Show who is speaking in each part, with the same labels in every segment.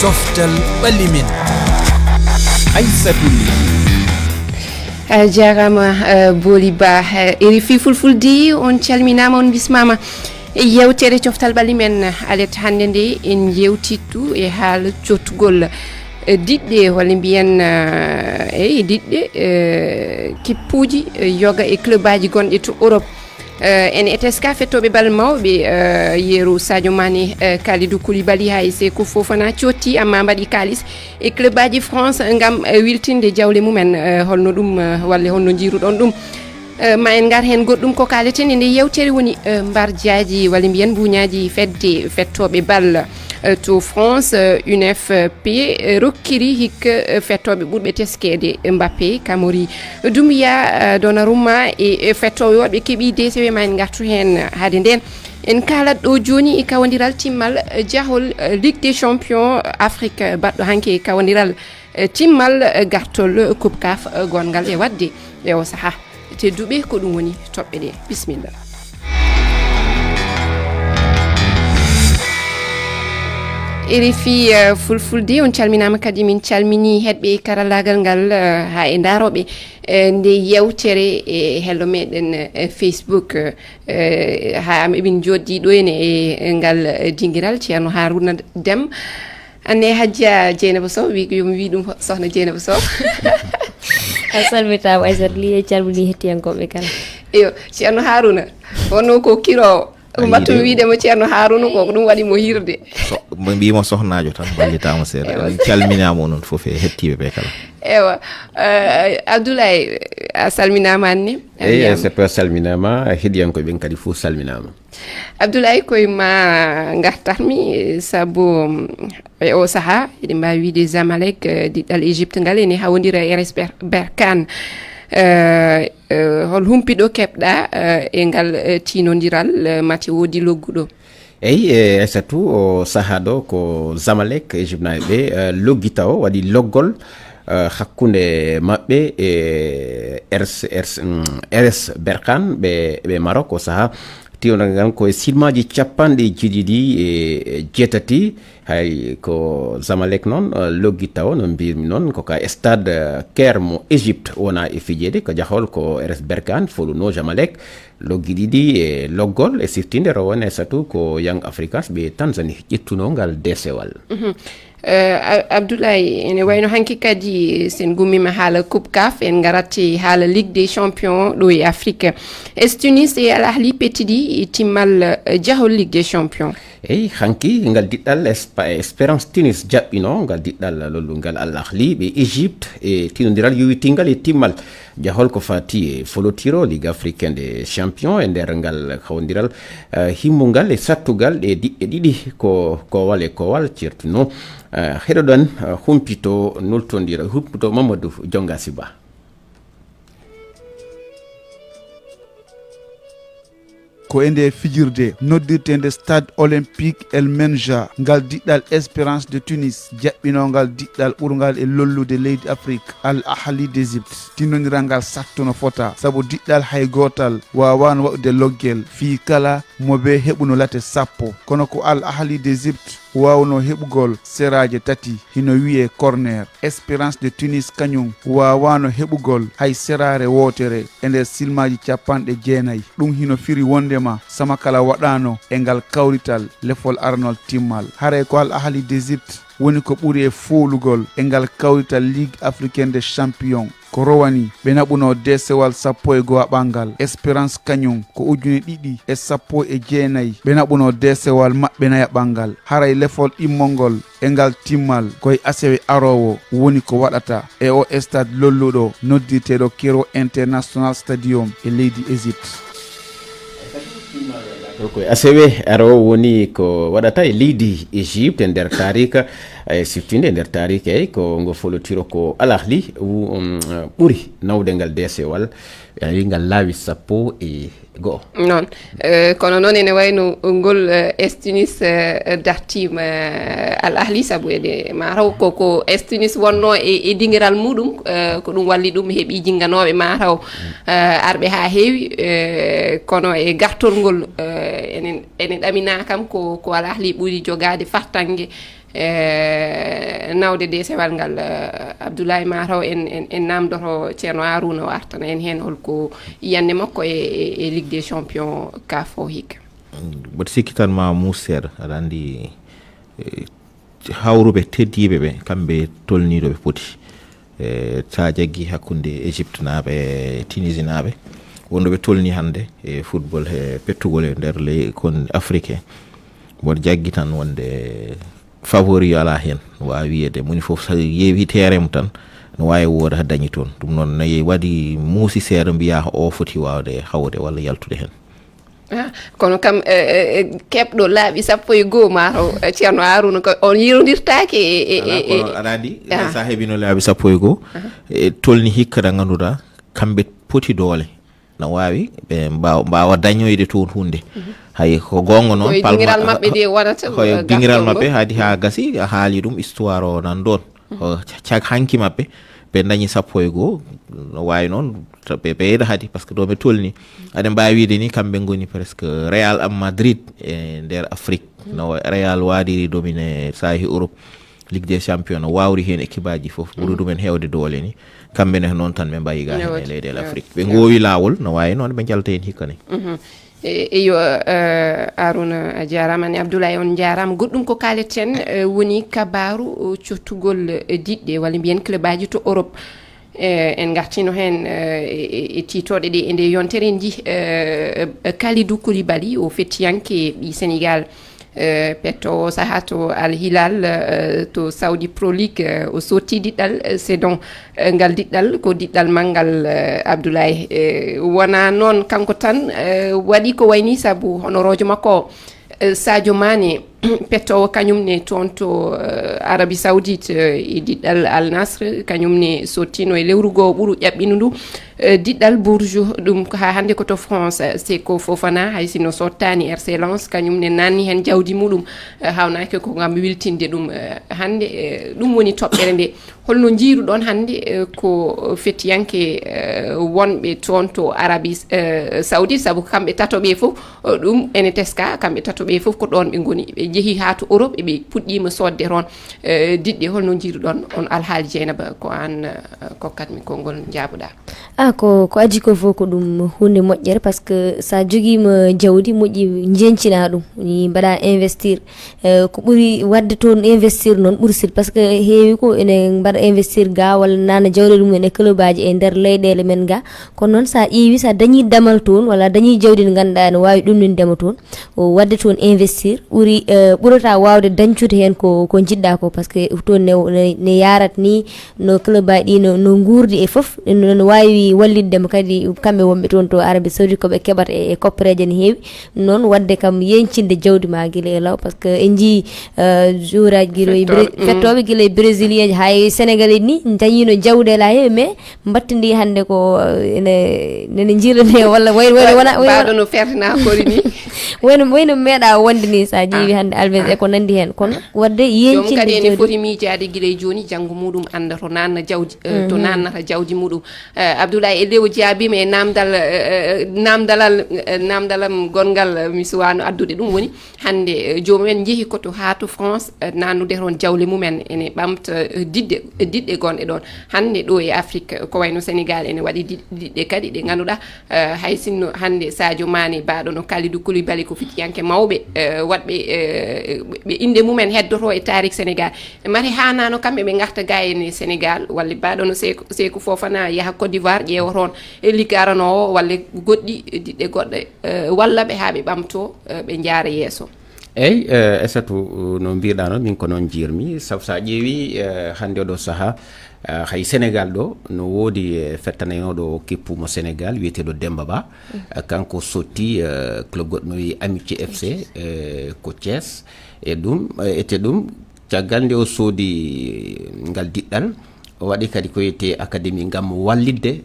Speaker 1: coftal ɓallimen Aissatou
Speaker 2: jarama Boly Ba RFI Fulfulde on calminama on bismama yewtere coftal ɓallimen alet hande nde en jewtittu e haala cottugol diɗɗe walla mbiyen diɗɗe kippuji yoga e club aji gonɗe to Europe en eteska fettoɓe bal mawɓe yeeru Sadio Mané Kalidou Koulibaly hay Sékou Fofana cotti amma mbaɗi kalis e club aji France gam wiltinde jawle mumen holno ɗum walla holno jiruɗon ɗum ma en gar hen goɗɗum ko kaleten nde yewtere woni mbardiaji walla mbiyen buñaji fedde fettoɓe bal to France UNFP rokkiri hikka fettoɓe ɓurɓe teskede Mbappé Kamori Doumbia Donnarumma e fettoɓe woɓɓe keeɓi DCW ma en gartu hen haade nden en kalat ɗo joni e kawodiral timmal jahol Ligue des Champions Afrique baɗɗo hanke kawodiral timmal gartol Coupe CAF gongal e wadde e o saaha tedduɓe ko ɗum woni toɓɓe ɗe bisimilla. RFI Fulfulde on calminama kadi min calmini heɗɓe karallagal ngal ha e daroɓe nde yewtere e hello meɗen Facebook ha eɓin joddi ɗo ene e ngal dinguiral ceerno Harouna Déme anne Hadja Dieynaba Sow wi yomi wi ɗum sohna Dieynaba Sow
Speaker 3: a salmitama Aissatou Ly e calmini hettiyankoɓe kala
Speaker 2: iyo ceerno Harouna wonno ko kirowo mbattu wiidemo ceerno Harouna ko ɗum waɗi mo hirde
Speaker 4: mo mbimo sohnajo tan ballitama seeɗa calminama onon foof e hettiɓe ɓe kala
Speaker 2: ewa Abdoulaye a salminama anne
Speaker 5: eyi seppo salminama heɗiyankoɓe ɓen kadi fof salminama
Speaker 2: Abdoulaye koye ma gartatmi saabu e o saaha eɗen mbawi wiide Zamalek diɗɗal Égypte ngal ene hawodira RS Berkane hol humpiɗo keɓɗa e ngal tinodiral mate woodi logguɗo
Speaker 5: eyi Aissatou o saaha ɗo ko Zamalek Égypte ɓe loggi taw waɗi loggol hakkunde maɓɓe e RS Berkane ɓe Maroc o saaha tiwnal ngal koye silmaji capanɗe jeeɗiɗi e jeetati hay ko Zamalek noon loggi taw no mbirmi noon ko ka stade Caire mo Égypte wona e fijede ko jahol ko RS Berkane foluno Zamalek loggi ɗiɗi e loggol e siftinde rawane Aissatou ko Young Africans ɓe Tanzanie ƴettuno ngal desewal
Speaker 2: Abdoulaye ene wayno hanki kadi sen gummima haala Coupe CAF en garati haala Ligue des Champions ɗo e Afrique Tunis e Al Ahli pettiɗi timmal jahol Ligue des Champions
Speaker 5: eyi hanki ngal diɗɗal Espérance Tunis jaɓɓino ngal diɗɗal lollungal Al Ahli ɓe Égypte e tinodiral yowitingal e timmal jahol ko fati e folotiro Ligue africaine des champions e nder ngal hawdiral himmungal e sattugal e diɓɓe ɗiɗi ko kowal e kowal certuno heɗoɗon humpito noltodira humpito Mamadou Jonga Siba
Speaker 6: ko ende fijirde noddirtende stade olympique El Menja ngal diɗɗal Espérance de Tunis jaɓɓinongal diɗɗal ɓurgal e lollude leydi Afrique Al Ahli d'Égypte tinodiral ngal sattuno fota saabu diɗɗal hay gotal wawano waɗude loggel fi kala moɓe heɓuno late sappo kono ko Al Ahli d'Égypte wawno heɓugol seraje tati hino wiye corner Espérance de Tunis kañum wawano heɓugol hay serare wotere e nder silmaji capanɗe jeenayyi ɗum hino firi wondema sama kala waɗano e ngal kawrital lefol arnol timmal haray ko Al Ahli d'Égypte woni ko ɓuri e foolugol e ngal kawrital Ligue africaine des champions ko rowani ɓe naɓuno desewal 11 ɓangal Espérance kañum ko 2019 ɓe naɓuno desewal maɓɓe naya ɓangal haray lefol immongol e ngal timmal koye asewe arowo woni ko waɗata e o stade lolluɗo noddirteɗo Cairo International Stadium e leydi Égypte
Speaker 5: koye asewe arowo woni ko waɗata e leydi Égypte e nder tarika e siftinde e nder tarika eyyi ko ngo folotiro ko Al Ahli ɓuuri nawde ngal desewal wi ngal laawi 11
Speaker 2: noon kono noon ene wayno ngol Tunis dartima Al Ahli saabu ede mataw koko Tunis wonno e dinguiral muɗum ko ɗum walli ɗum heeɓi jingganoɓe mataw arɓe ha heewi kono e gartol ngol ene ɗamina kam ko Al Ahli ɓuuri jogade fartangue nawde desewal ngal Abdoulaye Mataw en namdoto ceerno Harouna o artana en hen holko yiyande makko e Ligue des Champions CAF o hikka.
Speaker 4: Mboɗo sikki tan ma muusseeɗa aɗa anndi hawruɓe teddiɓe ɓe kamɓe tolniɗo ɓe poti sa jaggi hakkunde Égypte naaɓe e Tunisie naaɓe wonɗo ɓe tolni hannde e football e pettugol e nder ley kon africain mboɗo jaggi tan wonde favori ala hen no wawi wiyede moni fof so yeewi terrain mum tan no wawi woda ha dañi toon ɗum noon nayi waɗi muusi seeɗa mbiya o foti wawde hawde walla yaltude hen.
Speaker 2: kono kam keɓɗo laaɓi 12 Mataw ceerno Harouna ko on yirodirtaki
Speaker 4: kono aɗa andi sa heeɓino laaɓi 12 e tolni hikka ɗa ganduɗa kamɓe poti doole no wawi ɓe mbawa dañoyde toon hunde hay ko gonga noon
Speaker 2: dingiral mabɓe de wonata
Speaker 4: koye dingiral mabɓe haadi ha gasi a haali ɗum histoire o nan ɗon cag hanki mabɓe ɓe dañi 12 no wawi noon ɓe ɓeyda haadi par ce que ɗo ɓe tolni aɗa mbawi wiide ni kamɓe goni presque Real am Madrid e nder Afrique no Real waɗiri dominé saahi Europe Ligue des Champions no wawri hen équipe aji foof ɓuuri ɗumen hewde doole ni kamɓene noon tan ɓe mbayi ga hen e leyɗel Afrique ɓe gowi lawol no wawi noon ɓe jalta hen hikka ni.
Speaker 2: eyo Harouna a jarama ne Abdoulaye on jarama goɗɗum ko kaleten woni kabaru cottugol diɗɗe walla mbiyen club aji to Europe en gartino hen e titoɗe ɗe e nde yontere en ji Kalidou Koulibaly o fettiyanke ɓi Sénégal petto saha to Al Hilal to Saudi Pro League o sotti diɗɗal saison ngal diɗɗal ko diɗɗal manggal Abdoulaye wona noon kanko tan waɗi ko wayni saabu honorojo makko Sadio Mané pettowo kañumne toon to Arabie Saoudite e diɗɗal Al Nasr kañumne sottino e lewru goo ɓuuru ƴaɓɓino ndu diɗɗal Bourges ɗum ha hande ko to France Seko Fofana hay sino sottani RC Lens kañumne nanni hen jawdi muɗum hawnaki ko gam wiltinde ɗum hande ɗum woni toɓɓere nde holno jiiruɗon hande ko fettiyanke wonɓe toon to Arabie Saoudite saabu kamɓe tatoɓe fof ɗum ene teska kamɓe tatoɓe fof ko ɗon ɓe goni ɓe jeehi ha to Europe ɓe puɗɗima sodde toon diɗɗe holno jiiruɗon on alhaali Dieynaba ko an kokkatmi konngol jaabuɗa.
Speaker 3: ko addi ko fof ko ɗum hunde moƴƴere par ce que sa joguima jawdi moƴƴi jencina ɗum ni mbaɗa investir ko ɓuuri wadde toon investir noon ɓuuri sir par ce que heewi ko ene mbaɗa investir ga walla nana jawde ɗum e club aji e nder leyɗele men ga kono noon sa ƴeewi sa dañi damal toon walla dañi jawdi ndi ganduɗa ne wawi ɗumnindema toon o wadde toon investir ɓuuri ɓurata wawde dañcude hen ko jiɗɗa ko par ce que toon ne yarat ni no club aji ɗi no guurdi e foof no wawi walliddema kadi kamɓe wonɓe toon to Arabie Saoudite koɓe keɓata e koppereje ne heewi noon wadde kam yencinde jawdi ma guila e law par ce que en jii jour aji guila fettoɓe guila e brésilien hay sénégalais ni dañino jawde la heewi mais battidi hande ko nene jirane walla
Speaker 2: baɗo no fertina kori ni
Speaker 3: wayno meeɗa wonde ni sa ƴeewi hande Alves e ko nandi hen kono wadde yencinde
Speaker 2: kadi ene foti miijade guila e joni janggo muɗum anda to nanna jawdi to nannata jawdi muɗum Abdoulaye e lew jaabima e namdalam gongal mi suwano addude ɗum woni hande jomumen jeehi koto ha to France nannude toon jawle mumen ene ɓamta diɗɗe gonɗe ɗon hande ɗo e Afrique ko wayno Sénégal ene waɗi diɗɗe kadi ɗe ganduɗa hay sinno hande Sadio Mané baɗo no Kalidou Koulibaly ko fitiyanke mawɓe waɗɓe ɓe inde mumen heddoto e tarik Sénégal mari hanano kamɓe ɓe garta ga ene Sénégal walla baɗo no Seko Fofana yaaha Côte d'Ivoire ƴeewa toon e ligge aranowo walla goɗɗi diɗɗe goɗɗe walla ɓe ha ɓe ɓamto ɓe jaara yeeso.
Speaker 5: eyyi Aissatou no mbiɗa noon min ko noon jirmi saabu sa ƴeewi hande oɗo saaha hay Sénégal ɗo no woodi fettanaynoɗo keppumo Sénégal wiyeteɗo Demba Ba kanko sotti club goɗɗo no wi Amitié FC ko Thiès e ɗum ete ɗum caggal nde o soodi ngal diɗɗal o waɗi kadi ko wiyete académie ngam wallidde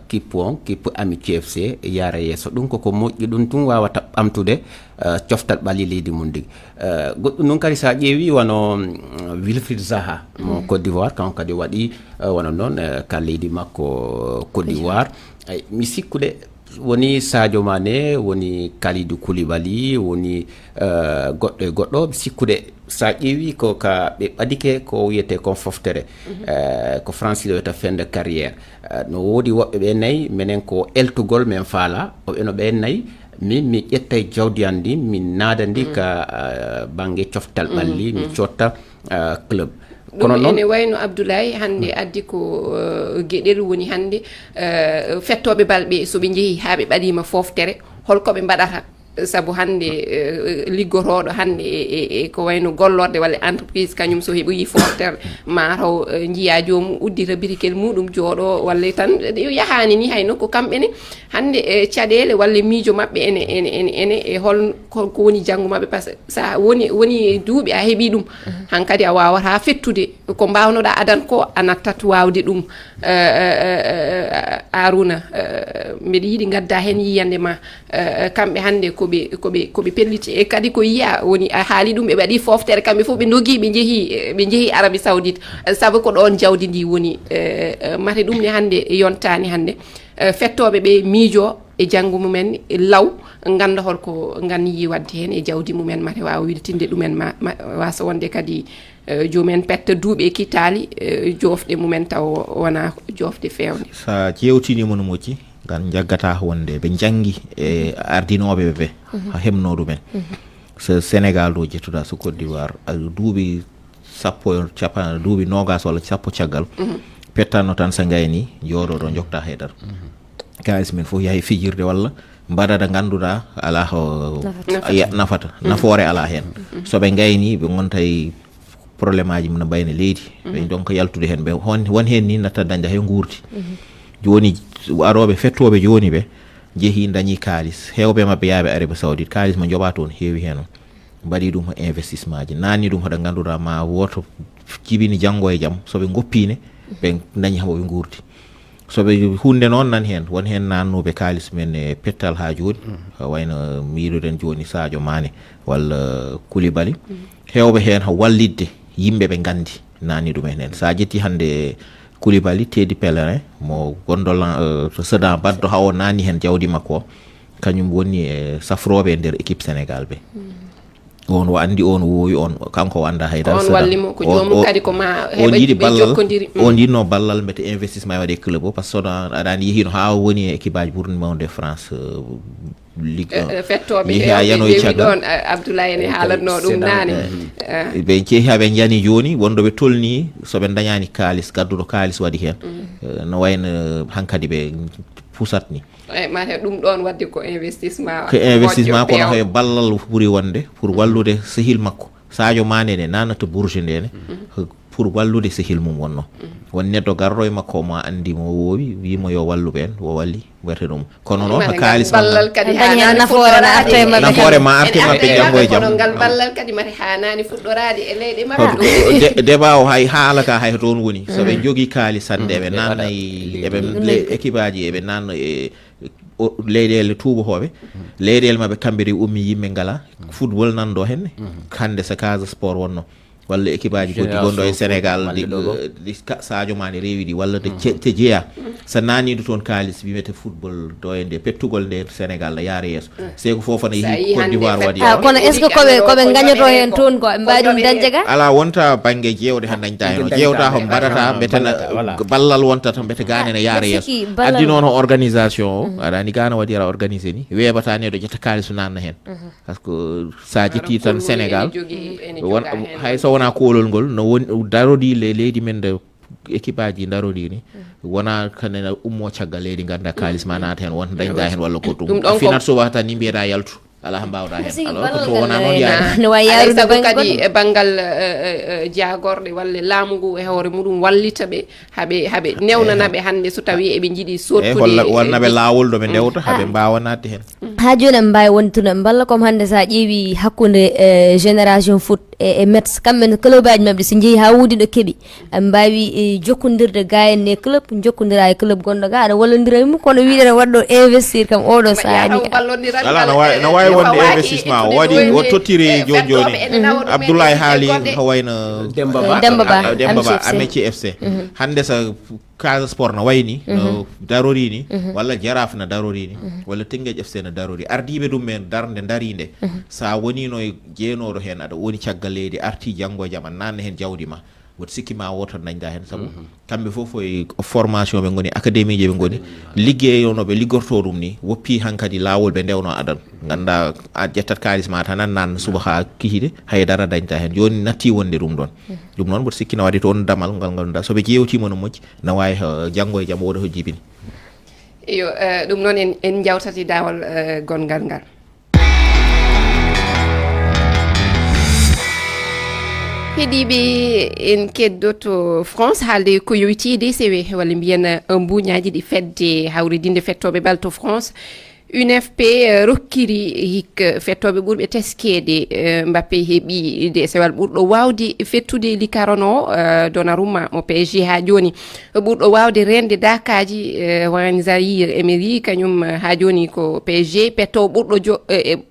Speaker 5: kippu Amitié FC yaara yeeso ɗum koko moƴƴi ɗum tun wawata ɓamtude coftal ɓalli leydi mum ndig goɗɗum noon kadi sa ƴeewi wono Wilfried Zaha mo Côte d'Ivoire kanko kadi waɗi wono noon ka leydi makko Côte d'Ivoire mi sikkude woni Sadio Mané woni Kalidou Koulibaly woni goɗɗo e goɗɗo sikkude sa ƴeewi ko ka ɓe ɓadike ko wiyete kon foftere ko français wiyata fin de carrière no woodi woɓɓe ɓe nayyi minen ko eltugol men faala oɓe no ɓe nayyi min mi ƴettay jawdi an ndi min naada ndi ka banggue coftal ɓalli mi cotta club
Speaker 2: ɗum ene wayno Abdoulaye hande addi ko gueɗel woni hande fettoɓe balɓe soɓe jeehi ha ɓe ɓaɗima foftere holkoɓe mbaɗata saabu hande liggotoɗo hande ko wayno gollorde walla entreprise kañum so heɓoyi foftere mataw jiiya jomum uddita birikel muɗum jooɗo walla tan yahani ni hayno ko kamɓene hande caɗele walla miijo mabɓe ene e hol ko woni janggo mabɓe par ce que sa woni duuɓi a heeɓi ɗum hankkadi a wawata fettude ko mbawnoɗa adan ko a nattat wawde ɗum Arouna mbiɗa yiiɗi gadda hen yiyande ma kamɓe hande koɓe pelliti e kadi ko yiya woni a haali ɗum ɓe waɗi foftere kamɓe fof ɓe dogi ɓe jeehi Arabie Saoudite saabu ko ɗon jawdi ndi woni mate ɗum ne hande yontani hande fettoɓe ɓe miijo e janggo mumen law ganda holko ganniyi wadde hen e jawdi mumen mate wawa wiltinde ɗumen ma wasa wonde kadi jomumen petta duuɓi e kittali jofɗe mumen taw wona jofɗe fewde
Speaker 4: sa ƴewtinimo no moƴƴi gan jaggata wonde ɓe janggi e ardinoɓe ɓe ha hemno ɗumen so Sénégal ɗo jettuɗa so Côte d'Ivoire duuɓi duuɓi nogas walla sappo caggal pettanno tan so gayni jooɗoɗo jokta haydara kalis men fof yahay fijirde walla mbaɗaɗa ganduɗa ala ko nafata nafoore ala hen soɓe gayni ɓe gonta e probléme aji mum no mbayno leydi ɓe donc yaltude hen ɓe won hen ni natta dañda he guurdi joni aroɓe fettoɓe joni ɓe jeehi dañi kalis hewɓe mabɓe yaaɓe Arabie Saoudite kalis mo joɓa toon heewi hen o mbaɗi ɗum investissement ji nanni ɗum hoɗo ganduɗa ma woto jibini janggo e jaam soɓe goppine ɓe dañi haɓoɓe guurdi soɓe hunde noon nan hen won hen nannuɓe kalis men e pettal ha joni wayno miiruɗen joni Sadio Mané walla Koulibaly hewɓe hen ha wallidde yimɓe ɓe gandi nanni ɗum hen sa jetti hande Koulibaly Teddy Pellerin mo gonɗo to Sedan baddo ha o nanni hen jawdi makko kañum woni e safroɓe e nder équipe Sénégal ɓe on o andi on woowi on kanko o anda haydara
Speaker 2: on wallimo ko jomum kadi ko ma heɓa
Speaker 4: yiɗi ballal on yinno ballal mbete investissement waɗe club o par ce que aɗani yehino ha woni e équipe aji ɓurni mawde France ligue
Speaker 2: fettoɓe yanoye ɗon Abdoulaye ene haalatno ɗum nane
Speaker 4: ɓe ceehi haɓe jani joni wonɗo ɓe tolni soɓe dañani kalis gadduɗo kalis waɗi hen no wayno hankkadi ɓe pusat ni
Speaker 2: mate ɗum ɗon wadde ko investissement
Speaker 4: kono hay ballal ɓuuri wonde pour wallude sehil makko Sadio Mané ne nanata Bourges ndene pour wallude sehil mum wonno won neɗɗo garɗo e makko mo andi mo woowi wimo yo walluɓe en o walli werte ɗum kono noon kalis
Speaker 2: ballal kadi
Speaker 4: nafoore ma arte mabɓe janggo e jaam
Speaker 2: ngal ballal kadi mate hanani fuɗɗorade e leyɗe mabɓe
Speaker 4: débat o hay haala ka hay toon woni soɓe jogui kalis hande eɓe nanna eɓe équipe aji eɓe nanna e leyɗele tubahoɓe leyɗele mabɓe kamɓe ummi yimɓe ngala football nanɗo henne hande so Casa Sport wonno walla équipe aji goɗɗi gonɗo e Sénégal ɗi Sadio Mané rewi ɗi walla te jeeya so naniɗo toon kalis wiyete football ɗo e nde pettugol nde Sénégal no yaara yeeso seko foof ne yeehi Côte d'Ivoire waɗi
Speaker 3: kono est ce que koɓe gañoto hen toon ko ɓe mbawi ɗum dañde ga
Speaker 4: ala wonta banggue jewde han dañta hen o jewta ko mbaɗata betena ballal wontata bete gane ne yaara yeeso addi noon organisation o aɗani gana waɗi ara organisé ni weɓata neɗo ƴetta kalis nanna hen par ce que sa jetti tan Sénégal hay so wona kolol ngol no woni darodi leydi men de équipe aji darodi ni wona kanena ummo caggal leydi ganda kalis ma naata hen wonta dañda hen walla ko ɗum finat so wata ni mbiyeɗa yaltu ala mbawɗa hen alors ko wona noon yaari
Speaker 2: sabu kadi e banggal jagorɗe walla laamu ngu e hoore muɗum wallita ɓe haɓe newnanaɓe hande so tawi eɓe jiiɗi sottude
Speaker 4: wallaɓe lawol ɗo ɓe ndewta haɓe mbawa nadde hen
Speaker 3: ha joni en mbawi wontude balla comme hande sa ƴeewi hakkude génération foot e Metz kamɓe club aji mabɓe so jeeyi ha wuudi ɗo keeɓi en mbawi jokkodirde ga en e club jokkodira e club gonɗo ga aɗa wallodira e mum kono wiɗene waɗɗo investir kam oɗo sahani
Speaker 4: ala no wawi wonde investissement o waɗi o tottiri joni joni Abdoulaye haali ko wayno
Speaker 3: Demba Ba
Speaker 4: Amitié FC hande sa Casa Sport no wayni no darori ni walla Jaraaf no darori ni walla Tengueje FC no darori ardiɓe ɗum men darde darinde sa woni no jeenoɗo hen aɗa woni caggal leydi arti janggo e jaam nanne hen jawdi ma woto sikki ma woto dañda hen saabu kamɓe fof e formation ɓe goni académie je ɓe goni liggeyonoɓe liggorto ɗum ni woppi hankkadi lawol ɓe ndewno adan ganda a ƴettat kalis ma tan nan suba ha kihide haydara dañta hen joni natti wonde ɗum ɗon ɗum noon woto sikki no waɗi toon damal ngal ganduɗa soɓe jewtima no moƴƴi no wawi janggo e jaam oɗo ko jibini
Speaker 2: iyo ɗum noon en jawtati dawol gongal ngal heeɗiɓe en keddoto France haalde ko yowiti DCW walla mbiyen mbuñaji ɗi fedde hawridinde fettoɓe bal to France UNFP rokkiri hik fettoɓe ɓurɓe teskede Mbappé heeɓi DCW ɓurɗo wawde fettude likarano Donnarumma mo PSG ha joni ɓurɗo wawde rende dakaji Warren Zaïre Emery kañum ha joni ko PSG pettowo ɓurɗo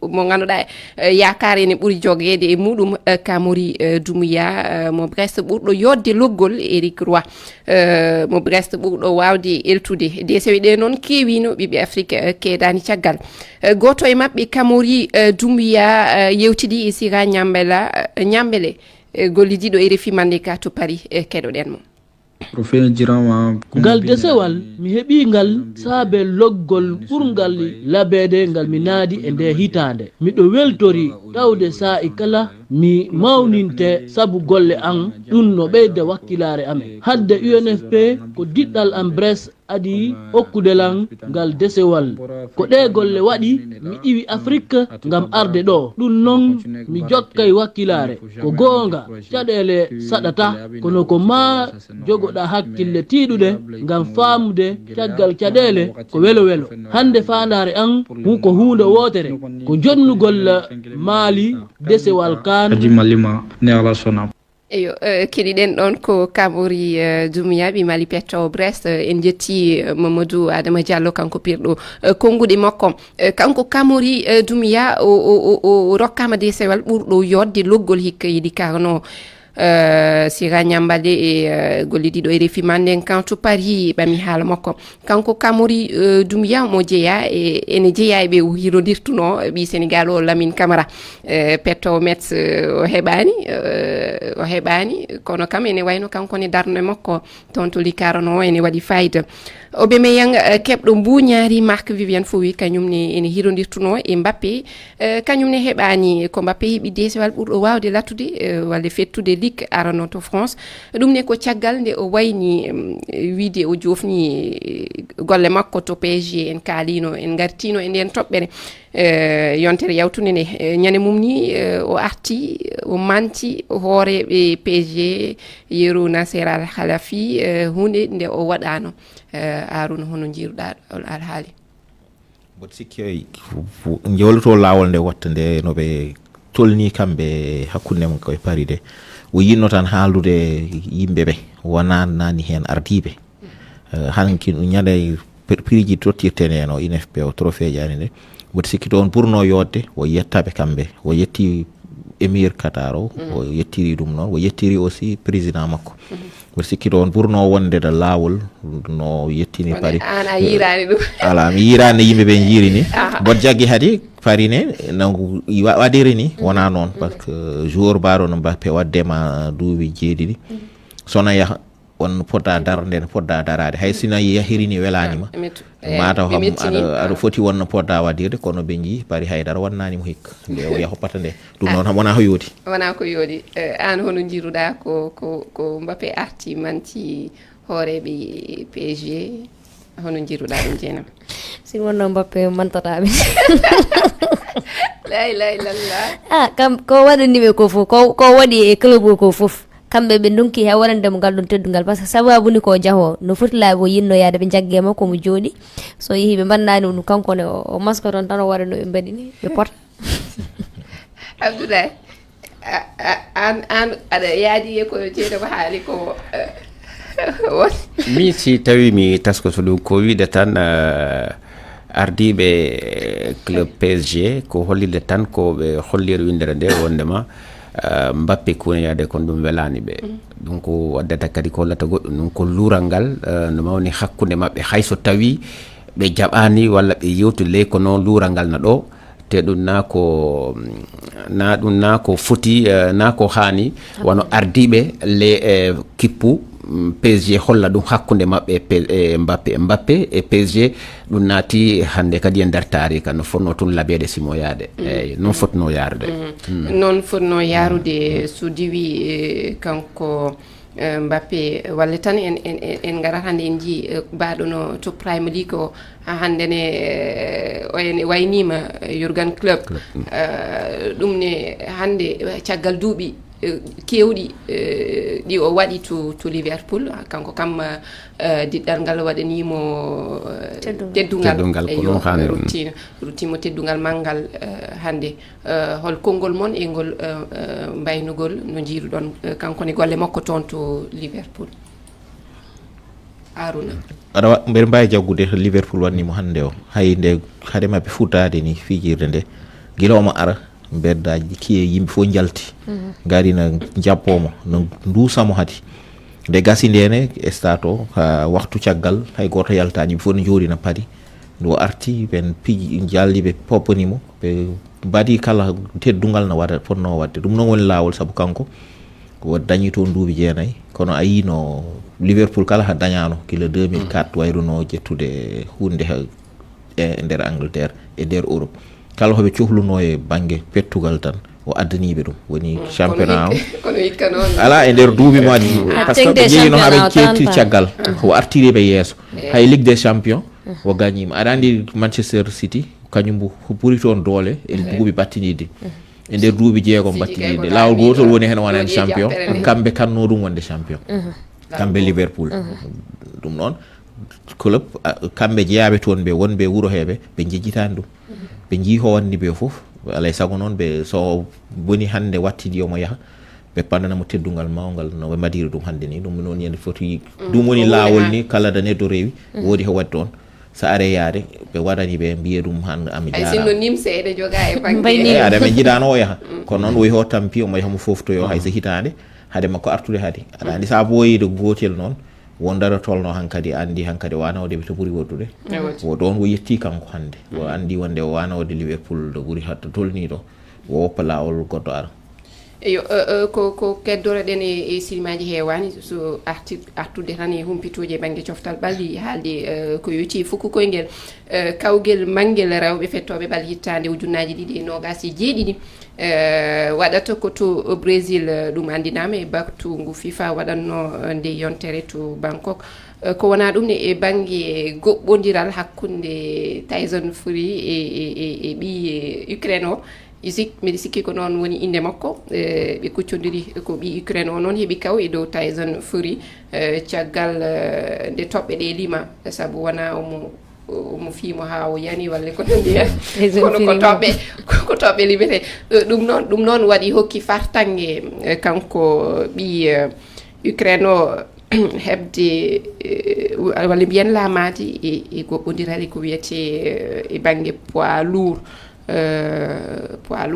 Speaker 2: mo ganduɗa yakare ene ɓuuri jogede e muɗum Kamori Doumbouya mo Brest ɓurɗo yodde loggol Éric Roy mo Brest ɓurɗo wawde eltude DCW ɗe noon kewino ɓiɓe Afrique keedani caggal goto e mabɓe Kamori Doumbouya yewtidi e Sira Ñambele gollidiɗo e RFI Mandeka to Paris keɗoɗen mo
Speaker 1: ngal desewal mi heɓi ngal saabe loggol ɓurgal labede ngal mi naadi e nde hitande miɗo weltori tawde sa'i kala mi mawninte sabu golle an ɗum no ɓeyda wakkilare amen hadde UNFP ko diɗɗal am Brest adi okkudelan ngal desewal ko ɗe golle waɗi mi iwi Afrique ngam arde ɗo ɗum noon mi jokkay wakkilare ko goonga caɗele saɗata kono ko ma jogoɗa hakkille tiiɗuɗe ngam faamude caggal caɗele ko welo welo hande fandare an ko hunde wotere ko jonnugol maali desewal kan
Speaker 2: eyo keɗiɗen ɗon ko Kamori Doumbouya ɓi Mali pettowo Brest en jetti Mamadou Adama Diallo kanko pirɗo konnguɗe makko kanko Kamori Doumbouya o rokkama DCW ɓurɗo yodde loggol hikka yiɗi karno Sira Ñambale e gollidiɗo e RFI Manden kan to Paris ɓami haala makko kanko Kamori Doumbouya mo jeeya ene jeeya ɓe hirodirtuno ɓi Sénégal o Lamine Camara pettowo Metz o heɓani kono kam ene wayno kanko ne darno makko toon to likarano ene waɗi fayida oɓe meyan keɓɗo mbuñaari Marc Viviane Fowi kañumne ene hirodirtuno e Mbappé kañumne heɓani ko Mbappé heeɓi DCW ɓurɗo wawde lattude walla fettude ligue arano to France ɗum ne ko caggal nde o wayni wiide o jofni golle makko to PSG en kaalino en gartino e nden toɓɓere yontere yawtude nde ñande mum ni o arti o manti hooreɓe PSG yeru Nasser Al Khelaïfi hunde nde o waɗano Arouna hono jiiruɗa alhaali
Speaker 4: mboɗo sikki jewloto lawol nde watta nde noɓe tolni kamɓe hakkude mum koye Paris de o yinno tan haaldude yimɓeɓe wona nani hen ardiɓe hanki ñande prix ji tottirten en o UNFP o trophée ji ani nde mboɗo sikki toon ɓurno yodde o yettaɓe kamɓe o yetti émir Qatar o yettiri ɗum noon o yettiri aussi président makko mboɗo sikki toon ɓurno wonde ɗo lawol no yettini Paris
Speaker 2: an a yirani ɗum
Speaker 4: ala mi yirani yimɓeɓe jiiri ni mboɗo jaggi haadi Paris ne no waɗiri ni wona noon par ce que jour baɗo no Mbappé waddema duuɓi jeeɗiɗi sona yaha on podda darde ne podda darade hay sina yahirini welanima mataw kam aɗa foti wonno podda wadirde kono ɓe jii Paris haydara wannanimo hikka nde o yahoppata nde ɗum noon wona ko yoodi
Speaker 2: wona ko yoodi an hono jiruɗa ko Mbappé arti manti hooreɓe PSG hono jiruɗa ɗum jeenam
Speaker 3: sin wonno Mbappé mantataɓe
Speaker 2: la ilaha illallah
Speaker 3: kam ko waɗaniɓe ko fof ko waɗi e club o ko fof kamɓe ɓe donki ha waɗandemo ngal ɗon teddungal par ce que sababu ni ko jaho no foti laaɓi o yinno yaade ɓe jagge makko mo jooɗi so yeehi ɓe mbannani ɗum kankone o maska toon tan o waɗa no ɓe mbaɗini ɓe pota
Speaker 2: Abdoulaye an aɗa yaadi e ko jeeɗamo haali ko
Speaker 5: mi si tawi mi taskoto ɗum ko wiide tan ardiɓe club PSG ko hollirde tan ko ɓe holliri windere nde wondema Mbappé kuneyade kon ɗum welani ɓe ɗum ko waddata kadi ko hollata goɗɗum ɗum ko luural ngal no mawni hakkude mabɓe hayso tawi ɓe jaɓani walla ɓe yewti ley ko noon luural ngal na ɗo te ɗum na ko foti na ko hani wono ardiɓe le kippu PSG holla ɗum hakkude mabɓe e Mbappé e PSG ɗum naati hande kadi e nder tarika no fonno tun labede simoyade eyyi non fotno yarude
Speaker 2: non fotno yarude so diwi kanko Mbappé walla tan en garat hande en jii baɗono to Premier League o hande ne o en waynima Jurgen Klopp ɗum ne hande caggal duuɓi kewɗi ɗi o waɗi to Liverpool kanko kam diɗɗal ngal waɗanimo teddungal eyo ruttimo teddungal manngal hande hol konngol mon e ngol mbaynugol no jiiruɗon kankone golle makko toon to Liverpool Aruna
Speaker 4: aɗa mbeɗa mbawi jaggude to Liverpool wannimo hande o hay nde haade mabɓe futade ni fijirde nde guila omo ara beddaji kiye yimɓe fof jalti gari na jappomo no dusamo hadi nde gasi ndene stade o ha waktu caggal hay goto yaltani yimɓe fof no jooɗina paadi nde arti ɓen piji jalli ɓe poppanimo ɓe mbaɗi kala teddungal no waɗa fonno wadde ɗum noon woni lawol saabu kanko o dañi toon duuɓi 9 kono a yi no Liverpool kala ha dañano kila 2004 wayruno jettude hunde e nder Angleterre e nder Europe kala hoɓe cohluno e banggue pettugal tan o addaniɓe ɗum woni championnat o ala e nder duuɓi maji par ce que ɓe jeeyi no haɓe cetti caggal o artiriɓe yeeso hay Ligue des champions o gagnima aɗa andi Manchester City kañum ɓuuri toon doole e duuɓi battinide e nder duuɓi jeegom battinide lawol gotol woni hen wonani champion kamɓe kanno ɗum wonde champion kamɓe Liverpool ɗum noon club kamɓe jeeyaɓe toon ɓe wonɓe wuuro heɓe ɓe jejjitani ɗum ɓe jii ho wanni ɓe foof alay saago noon ɓe so boni hande wattidi omo yaaha ɓe pandanamo teddungal mawgal no ɓe mbaɗiri ɗum hande ni ɗum noon yende foti ɗum woni lawol ni kala da neɗɗo rewi woodi ho wadde on so are yaade ɓe waɗani ɓe mbiye ɗum han ami
Speaker 2: jarama nimse ene joga e banggue
Speaker 4: aɗa ɓe jiɗano o yaaha kono noon woyi ho tampi omo yaha mo foftoyo hay so hitande haade makko artude haade aɗa andi sa boyido gotel noon won dara tolno hankadi andi hankadi wanawde ɓe to ɓuuri woddude o ɗon o yetti kanko hande o andi wonde o wanawde Liverpool ɗo ɓuuri hatta tolni ɗo o woppa lawol goɗɗo ara
Speaker 2: eyo ko keddoroɗen e silmaji hewani so artude tan e humpitoji e banggue coftal ɓalli haalde ko yoti fukku koyngel kawguel manguel rewɓe fettoɓe ɓal hittande ujunnaji ɗiɗi e nogas e jeeɗiɗi waɗata ko to Brésil ɗum andinama e baktu ngu FIFA waɗanno nde yontere to Bangkok ko wona ɗum ne e banggue goɓɓodiral hakkude Tyson Fury e ɓi Ukraine o mbiɗa sikki ko noon woni inde makko ɓe kuccodiri ko ɓi Ukraine o noon heeɓi kaw e dow Tyson Fury caggal nde toɓɓe ɗe lima saabu wona omo fiimo ha o yani walla ko nandi hen kono ko toɓɓe limete ɗum noon waɗi hokki fartange kanko ɓi Ukraine o hebde walla mbiyen lamade e goɓɓodirali ko wiyete e banggue poids lourd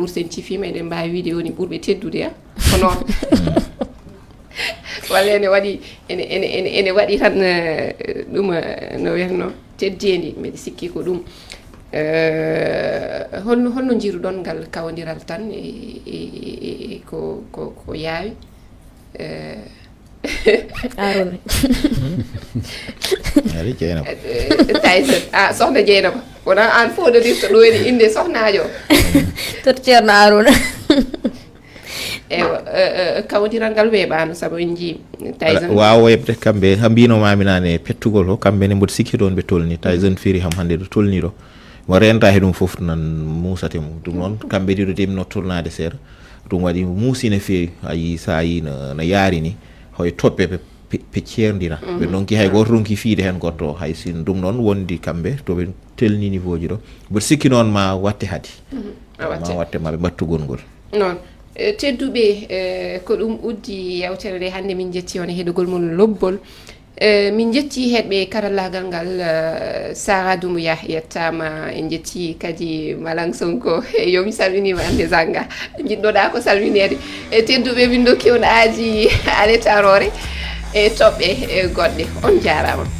Speaker 2: scientifique eɗen mbawi wiide woni ɓurɓe teddude ko noon walla ene waɗi tan ɗum no wiyatno teddedi mbiɗa sikki ko ɗum holno jiiruɗon ngal kawodiral tan e ko yaawi
Speaker 3: Aruna
Speaker 4: ari Dieynaba
Speaker 2: Tyson sohna Dieynaba wona an fododirta ɗo ene inde sohnajo
Speaker 3: to ceerno Aruna
Speaker 2: ewa kawdiral ngal weeɓano saabu en jii Tyson
Speaker 4: wawa yebde kamɓe ha mbinomami nane pettugol o kamɓe ne mboɗo sikki ɗon ɓe tolni Tyson Fury ham hande ɗo tolni ɗo mo renta he ɗum foof nan musate mum ɗum noon kamɓe ɗiɗo demno tolnade seeɗa ɗum waɗi muusine feewi ayi sa yi no yaari ni hoye toɓɓe ɓe ceerdira ɓe donki hay goto ronki fiide hen goɗɗo hay sin ɗum noon wondi kamɓe to ɓe telni niveau ji ɗo mboɗo sikki noon ma watte haadi ma watte maɓe mbattugol ngol
Speaker 2: noon tedduɓe ko ɗum uddi yewtere nde hannde min jetti on e heɗugol mum lobbol min jetti heɓɓe karallagal ngal Sara Doumbouya yettama en jetti kadi Malang Sonko yomi salminima ande zanga jiɗɗoɗa ko salminede tedduɓe min dokki on aaji alétarore e toɓɓe goɗɗe on jarama